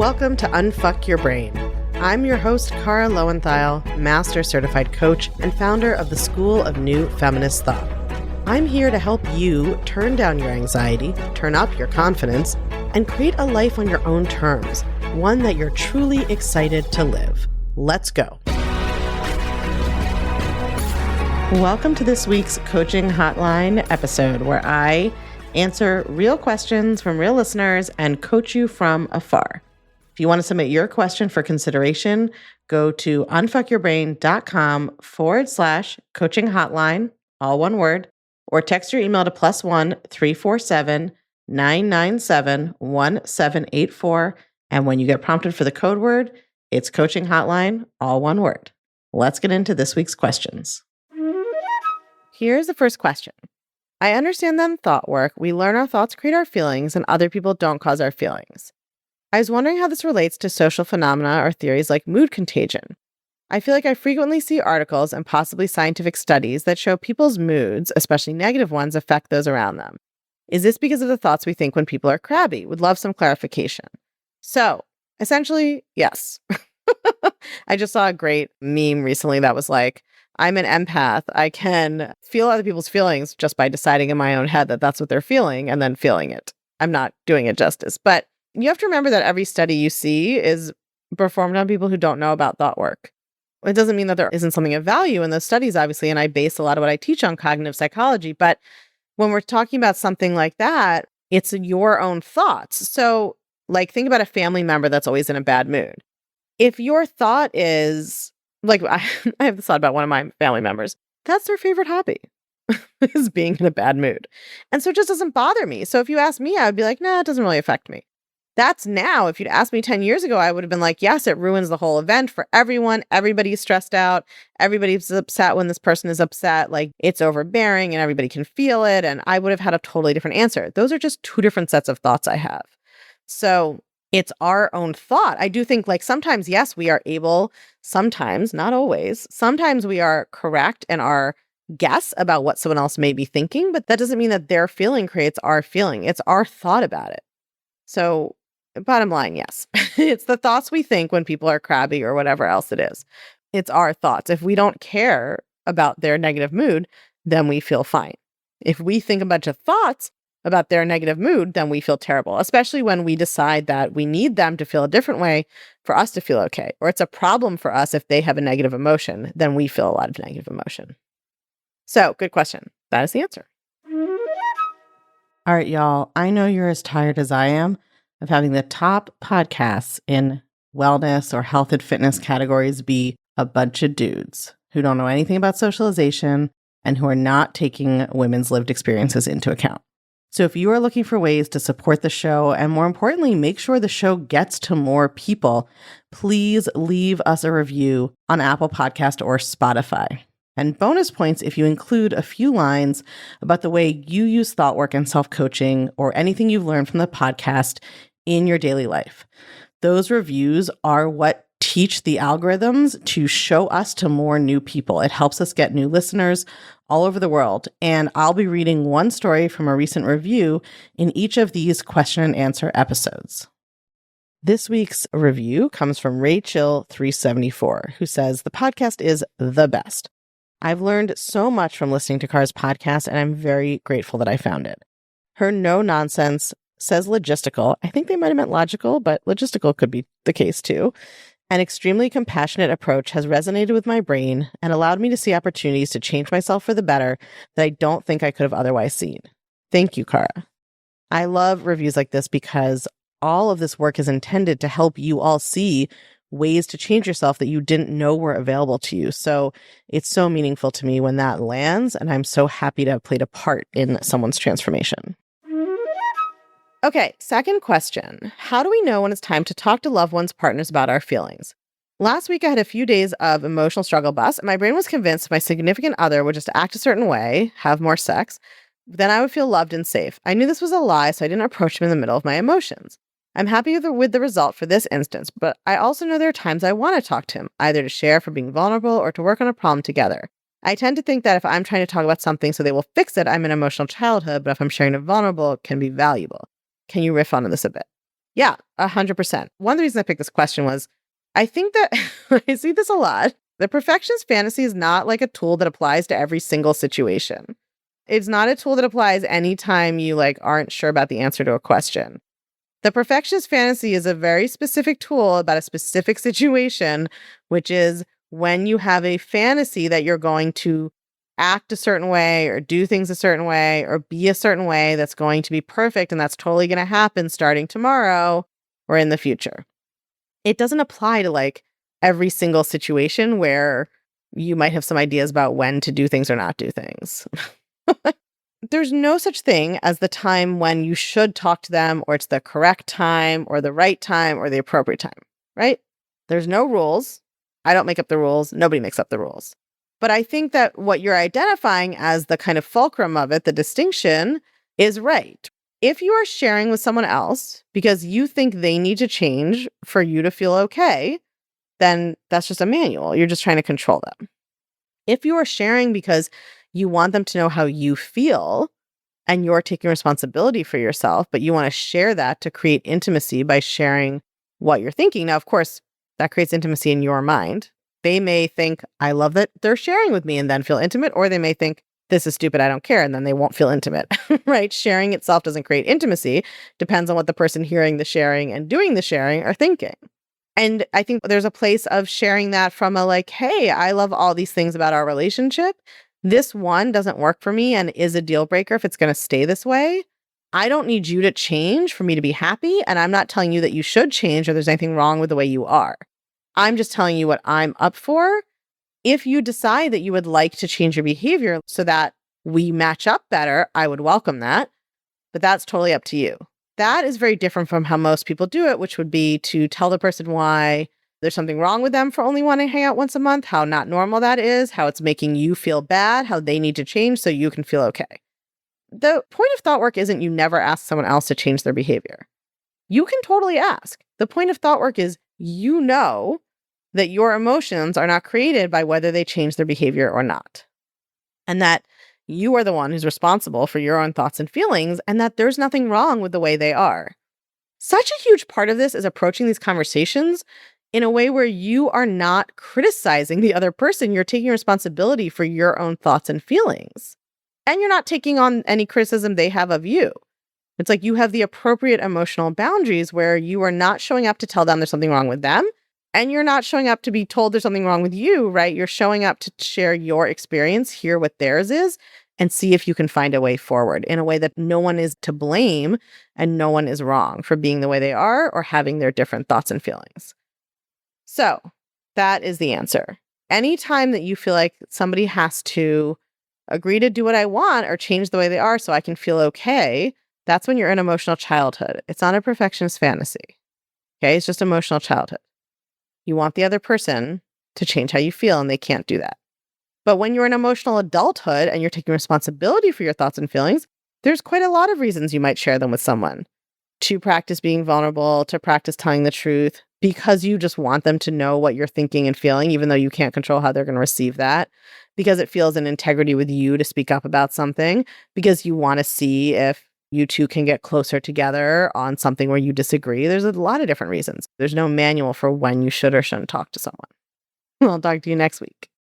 Welcome to Unfuck Your Brain. I'm your host, Cara Loewentheil, Master Certified Coach and founder of the School of New Feminist Thought. I'm here to help you turn down your anxiety, turn up your confidence, and create a life on your own terms, one that you're truly excited to live. Let's go. Welcome to this week's Coaching Hotline episode, where I answer real questions from real listeners and coach you from afar. If you want to submit your question for consideration, go to unfuckyourbrain.com/coaching hotline, all one word, or text your email to +1 347 997 1784. And when you get prompted for the code word, it's coaching hotline, all one word. Let's get into this week's questions. Here's the first question. I understand that in thought work, we learn our thoughts create our feelings and other people don't cause our feelings. I was wondering how this relates to social phenomena or theories like mood contagion. I feel like I frequently see articles and possibly scientific studies that show people's moods, especially negative ones, affect those around them. Is this because of the thoughts we think when people are crabby? Would love some clarification. So, essentially, yes. I just saw a great meme recently that was like, I'm an empath. I can feel other people's feelings just by deciding in my own head that that's what they're feeling and then feeling it. I'm not doing it justice, but you have to remember that every study you see is performed on people who don't know about thought work. It doesn't mean that there isn't something of value in those studies, obviously, and I base a lot of what I teach on cognitive psychology. But when we're talking about something like that, it's your own thoughts. So, like, think about a family member that's always in a bad mood. If your thought is, like, I have this thought about one of my family members, that's their favorite hobby, is being in a bad mood. And so it just doesn't bother me. So if you ask me, I would be like, nah, it doesn't really affect me. That's now. If you'd asked me 10 years ago, I would have been like, yes, it ruins the whole event for everyone. Everybody's stressed out. Everybody's upset when this person is upset. Like, it's overbearing and everybody can feel it. And I would have had a totally different answer. Those are just two different sets of thoughts I have. So it's our own thought. I do think, like, sometimes, yes, we are able, sometimes, not always, sometimes we are correct in our guess about what someone else may be thinking, but that doesn't mean that their feeling creates our feeling. It's our thought about it. So bottom line, yes, it's the thoughts we think when people are crabby or whatever else it is. It's our thoughts. If we don't care about their negative mood, then we feel fine. If we think a bunch of thoughts about their negative mood, then we feel terrible, especially when we decide that we need them to feel a different way for us to feel okay. Or it's a problem for us if they have a negative emotion, then we feel a lot of negative emotion. So, good question. That is the answer. All right, y'all. I know you're as tired as I am of having the top podcasts in wellness or health and fitness categories be a bunch of dudes who don't know anything about socialization and who are not taking women's lived experiences into account. So if you are looking for ways to support the show and, more importantly, make sure the show gets to more people, please leave us a review on Apple Podcast or Spotify. And bonus points if you include a few lines about the way you use thought work and self-coaching or anything you've learned from the podcast in your daily life. Those reviews are what teach the algorithms to show us to more new people. It helps us get new listeners all over the world. And I'll be reading one story from a recent review in each of these question and answer episodes. This week's review comes from Rachel374, who says, the podcast is the best. I've learned so much from listening to Cara's podcast, and I'm very grateful that I found it. Her no-nonsense, says logistical, I think they might have meant logical, but logistical could be the case too, an extremely compassionate approach has resonated with my brain and allowed me to see opportunities to change myself for the better that I don't think I could have otherwise seen. Thank you, Cara. I love reviews like this because all of this work is intended to help you all see ways to change yourself that you didn't know were available to you. So it's so meaningful to me when that lands, and I'm so happy to have played a part in someone's transformation. Okay, second question. How do we know when it's time to talk to loved ones' partners about our feelings? Last week, I had a few days of emotional struggle bus, and my brain was convinced my significant other would just act a certain way, have more sex, then I would feel loved and safe. I knew this was a lie, so I didn't approach him in the middle of my emotions. I'm happy with the result for this instance, but I also know there are times I want to talk to him, either to share for being vulnerable or to work on a problem together. I tend to think that if I'm trying to talk about something so they will fix it, I'm an emotional childhood, but if I'm sharing a vulnerable, it can be valuable. Can you riff on this a bit? Yeah, 100%. One of the reasons I picked this question was I think that I see this a lot. The perfectionist fantasy is not like a tool that applies to every single situation. It's not a tool that applies anytime you aren't sure about the answer to a question. The perfectionist fantasy is a very specific tool about a specific situation, which is when you have a fantasy that you're going to act a certain way or do things a certain way or be a certain way that's going to be perfect and that's totally going to happen starting tomorrow or in the future. It doesn't apply to every single situation where you might have some ideas about when to do things or not do things. There's no such thing as the time when you should talk to them, or it's the correct time, or the right time, or the appropriate time, right? There's no rules. I don't make up the rules. Nobody makes up the rules. But I think that what you're identifying as the kind of fulcrum of it, the distinction, is right. If you are sharing with someone else because you think they need to change for you to feel okay, then that's just a manual. You're just trying to control them. If you are sharing because you want them to know how you feel and you're taking responsibility for yourself, but you want to share that to create intimacy by sharing what you're thinking. Now, of course, that creates intimacy in your mind. They may think, I love that they're sharing with me and then feel intimate, or they may think, this is stupid, I don't care, and then they won't feel intimate, right? Sharing itself doesn't create intimacy. Depends on what the person hearing the sharing and doing the sharing are thinking. And I think there's a place of sharing that from a hey, I love all these things about our relationship. This one doesn't work for me and is a deal breaker if it's going to stay this way. I don't need you to change for me to be happy. And I'm not telling you that you should change or there's anything wrong with the way you are. I'm just telling you what I'm up for. If you decide that you would like to change your behavior so that we match up better, I would welcome that. But that's totally up to you. That is very different from how most people do it, which would be to tell the person why there's something wrong with them for only wanting to hang out once a month, how not normal that is, how it's making you feel bad, how they need to change so you can feel okay. The point of thought work isn't you never ask someone else to change their behavior. You can totally ask. The point of thought work is you know that your emotions are not created by whether they change their behavior or not. And that you are the one who's responsible for your own thoughts and feelings, and that there's nothing wrong with the way they are. Such a huge part of this is approaching these conversations in a way where you are not criticizing the other person. You're taking responsibility for your own thoughts and feelings. And you're not taking on any criticism they have of you. It's like you have the appropriate emotional boundaries where you are not showing up to tell them there's something wrong with them. And you're not showing up to be told there's something wrong with you, right? You're showing up to share your experience, hear what theirs is, and see if you can find a way forward in a way that no one is to blame and no one is wrong for being the way they are or having their different thoughts and feelings. So that is the answer. Anytime that you feel like somebody has to agree to do what I want or change the way they are so I can feel okay, that's when you're in emotional childhood. It's not a perfectionist fantasy. Okay, it's just emotional childhood. You want the other person to change how you feel, and they can't do that. But when you're in emotional adulthood and you're taking responsibility for your thoughts and feelings, there's quite a lot of reasons you might share them with someone. To practice being vulnerable, to practice telling the truth, because you just want them to know what you're thinking and feeling, even though you can't control how they're going to receive that, because it feels in integrity with you to speak up about something, because you want to see if you two can get closer together on something where you disagree. There's a lot of different reasons. There's no manual for when you should or shouldn't talk to someone. I'll talk to you next week.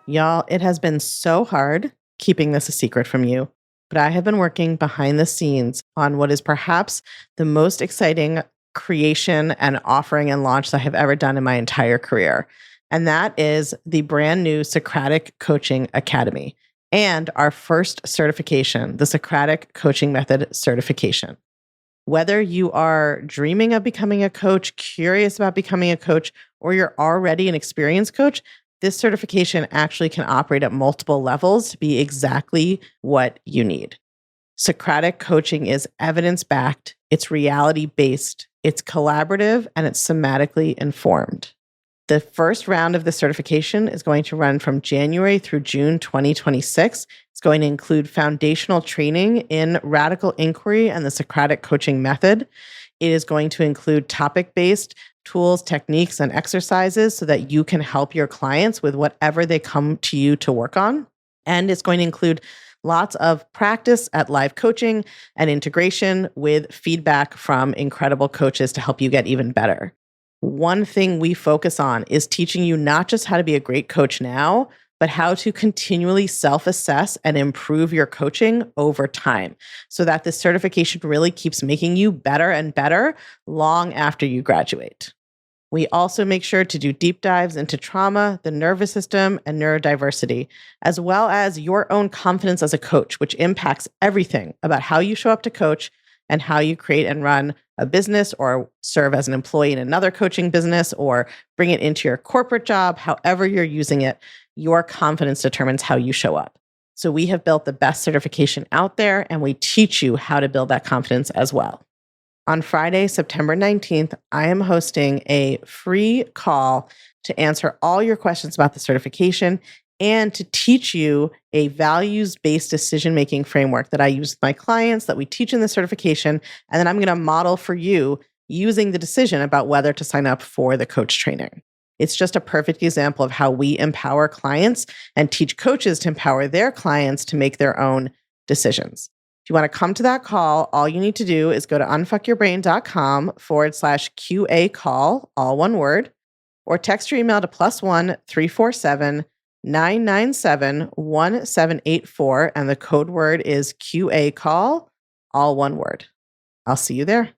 Y'all, it has been so hard keeping this a secret from you, but I have been working behind the scenes on what is perhaps the most exciting creation and offering and launch that I have ever done in my entire career. And that is the brand new Socratic Coaching Academy and our first certification, the Socratic Coaching Method certification. Whether you are dreaming of becoming a coach, curious about becoming a coach, or you're already an experienced coach, this certification actually can operate at multiple levels to be exactly what you need. Socratic coaching is evidence-backed, it's reality-based, it's collaborative, and it's somatically informed. The first round of the certification is going to run from January through June 2026. It's going to include foundational training in radical inquiry and the Socratic coaching method. It is going to include topic-based tools, techniques, and exercises so that you can help your clients with whatever they come to you to work on. And it's going to include Lots of practice at live coaching and integration with feedback from incredible coaches to help you get even better. One thing we focus on is teaching you not just how to be a great coach now, but how to continually self-assess and improve your coaching over time so that this certification really keeps making you better and better long after you graduate. We also make sure to do deep dives into trauma, the nervous system, and neurodiversity, as well as your own confidence as a coach, which impacts everything about how you show up to coach and how you create and run a business or serve as an employee in another coaching business or bring it into your corporate job. However you're using it, your confidence determines how you show up. So we have built the best certification out there, and we teach you how to build that confidence as well. On Friday, September 19th, I am hosting a free call to answer all your questions about the certification and to teach you a values-based decision-making framework that I use with my clients, that we teach in the certification, and then I'm going to model for you using the decision about whether to sign up for the coach training. It's just a perfect example of how we empower clients and teach coaches to empower their clients to make their own decisions. If you want to come to that call, all you need to do is go to unfuckyourbrain.com/QA call, all one word, or text your email to +1 347 997 1784, and the code word is QA call, all one word. I'll see you there.